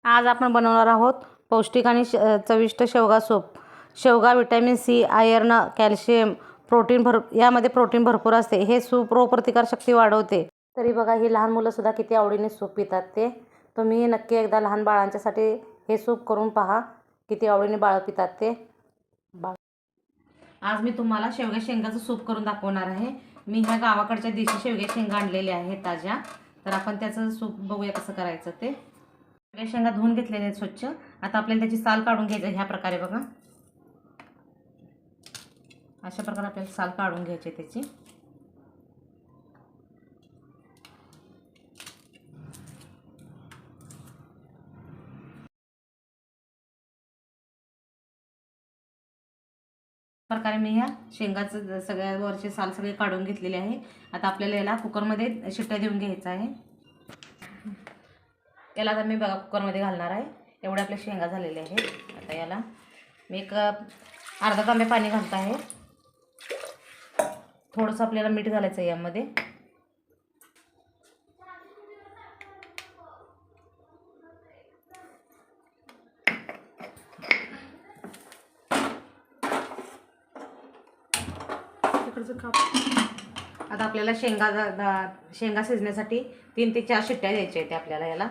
आज आपण बनवणार आहोत पौष्टिक आणि चविष्ट शेवगा सूप। शेवगा विटॅमिन सी, आयर्न, कॅल्शियम, यामध्ये प्रोटीन भरपूर असते। हे सूप रोगप्रतिकारशक्ती वाढवते। तरी बघा ही लहान मुलं सुद्धा किती आवडीने सूप पितात ते। तुम्ही नक्की एकदा लहान बाळांच्यासाठी हे सूप करून पहा, किती आवडीने बाळ पितात ते। आज मी तुम्हाला शेवगा शेंगाचं सूप करून दाखवणार आहे। मी ह्या गावाकडच्या देशी शेवगा शेंगा आणलेल्या आहेत ताज्या। तर आपण त्याचं सूप बघूया कसं करायचं ते। शेवगा शेंगा धुवून घेतलेले आहेत स्वच्छ। आता आपल्याला त्याची साल काढून घ्यायची ह्या प्रकारे बघा। अशा प्रकारे आपल्याला साल काढून घ्यायची त्याची। प्रकारे मी ह्या शेंगाचं सगळ्या वरचे साल सगळे काढून घेतलेले आहे। आता आपल्याला याला कुकरमध्ये शिट्ट्या देऊन घ्यायचं आहे। याला आता मी बघा कुकरमध्ये घालणार आहे। एवढे आपले शेंगा झालेले आहेत। आता याला मी एक अर्धा तांबे पाणी घालत आहे। थोडंसं आपल्याला मीठ घालायचं आहे यामध्ये। आता आपल्याला शेंगा शिजण्यासाठी 3 ते 4 शिट्ट्या द्यायच्या आहेत आपल्याला याला।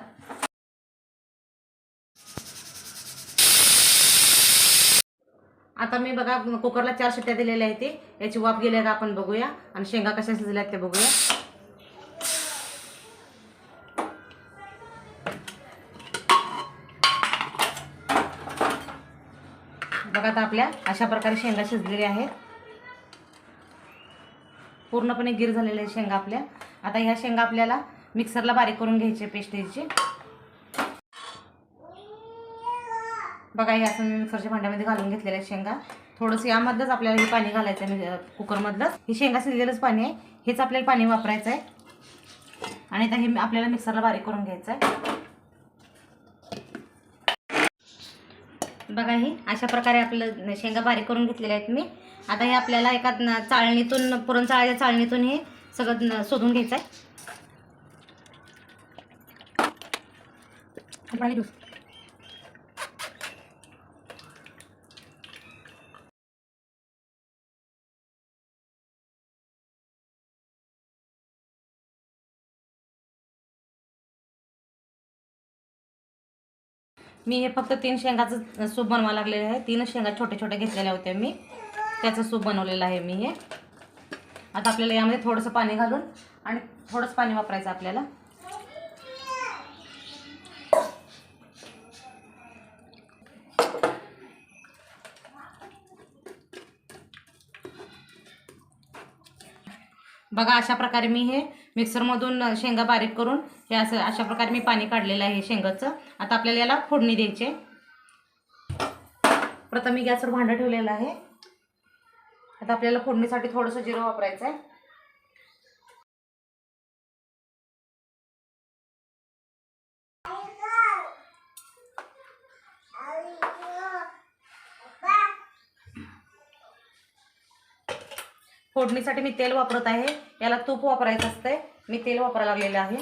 आता मी बघा कुकरला 4 शिट्ट्या दिलेल्या आहेत। याची वाफ गेली का आपण बघूया आणि शेंगा कशा शिजल्यात ते बघूया। बघा आता आपल्या अशा प्रकारे शेंगा शिजलेल्या आहेत। पूर्णपणे गिर झालेल्या आहेत शेंगा आपल्या। आता ह्या शेंगा आपल्याला मिक्सरला बारीक करून घ्यायचे पेस्ट याची। बघा हे असं मी मिक्सरच्या भांड्यामध्ये घालून घेतलेल्या शेंगा। थोडंसं यामधलंच आपल्याला हे पाणी घालायचं आहे कुकरमधलंच। हे शेंगा शिजलेलंच पाणी आहे, हेच आपल्याला पाणी वापरायचं आहे। आणि आता हे आपल्याला मिक्सरला बारीक करून घ्यायचं आहे। बघा ही अशा प्रकारे आपलं शेंगा बारीक करून घेतलेल्या आहेत मी। आता हे आपल्याला एका चाळणीतून पुरण चाळाच्या चाळणीतून हे सगळं शोधून घ्यायचं आहे। मी हे फक्त 3 शेंगाचं सूप बनवायला लागलेलं आहे। 3 शेंगा छोटे छोटे घेतलेल्या होत्या मी, त्याचं सूप बनवलेलं आहे मी हे। आता आपल्याला यामध्ये थोडंसं पाणी घालून आणि थोडंसं पाणी वापरायचं आपल्याला। बघा अशा प्रकारे मी हे मिक्सरमधून शेंगा बारीक करून हे असं अशा प्रकारे मी पाणी काढलेलं आहे शेंगाचं। आता आपल्याला याला फोडणी द्यायची। प्रथम मी गॅसवर भांडं ठेवलेलं आहे। आता आपल्याला फोडणीसाठी थोडंसं जिरं वापरायचं आहे। फोडणीसाठी मी तेल वापरत आहे। याला तूप वापरायचं असतंय, मी तेल वापरायला लागलेलं आहे।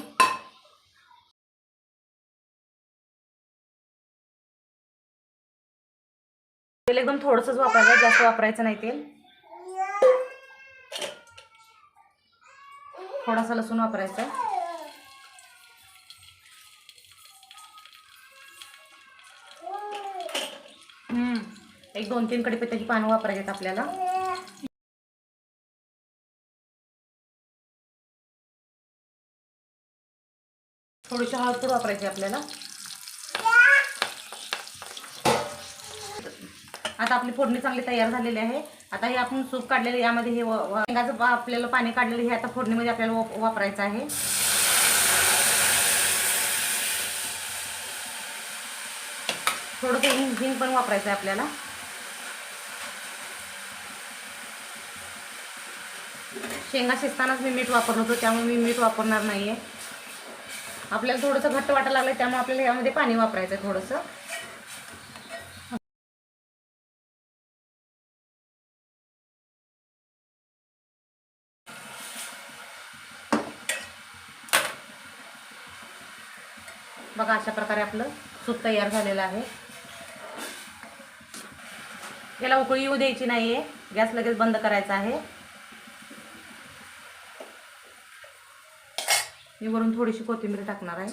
तेल एकदम थोडंसंच वापरायचं, जास्त वापरायचं नाही तेल। थोडासा लसूण वापरायचा आहे। एक 2-3 कढीपत्त्याची पानं वापरायची आहेत आपल्याला। थोडीशी हळद पूड वापरायची आपल्याला। आता आपली फोडणी चांगली तयार झालेली आहे। आता हे आपण सूप काढलेलं यामध्ये हे शेंगाचं आपल्याला पाणी काढलेलं हे आता फोडणीमध्ये आपल्याला वापरायचं आहे। थोडंसं हिंग पण वापरायचं आहे आपल्याला। शेंगा शिजतानाच मी मीठ वापरलं होतं, त्यामुळे मी मीठ वापरणार नाही आहे। आपल्याला थोडंसं घट्ट वाटायला लागलं त्यामुळे आपल्याला यामध्ये पाणी वापरायचं आहे थोडंसं। बघा अशा प्रकारे आपलं सूप तयार झालेलं आहे. याला उकळी येऊ द्यायची नाही आहे. गॅस लगेच बंद करायचा आहे. मी वरून थोडीशी कोथिंबीर टाकणार आहे.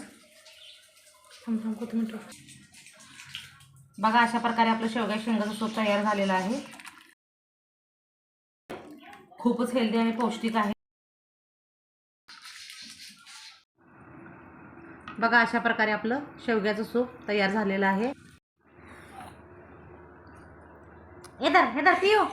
थांब कोथिंबीर. बघा अशा प्रकारे आपलं शेंगाचं सूप तयार झालेलं आहे. खूपच हेल्दी आणि पौष्टिक आहे. बघा अशा प्रकारे आपलं शेवग्याचं सूप तयार झालेलं आहे. इधर पियो.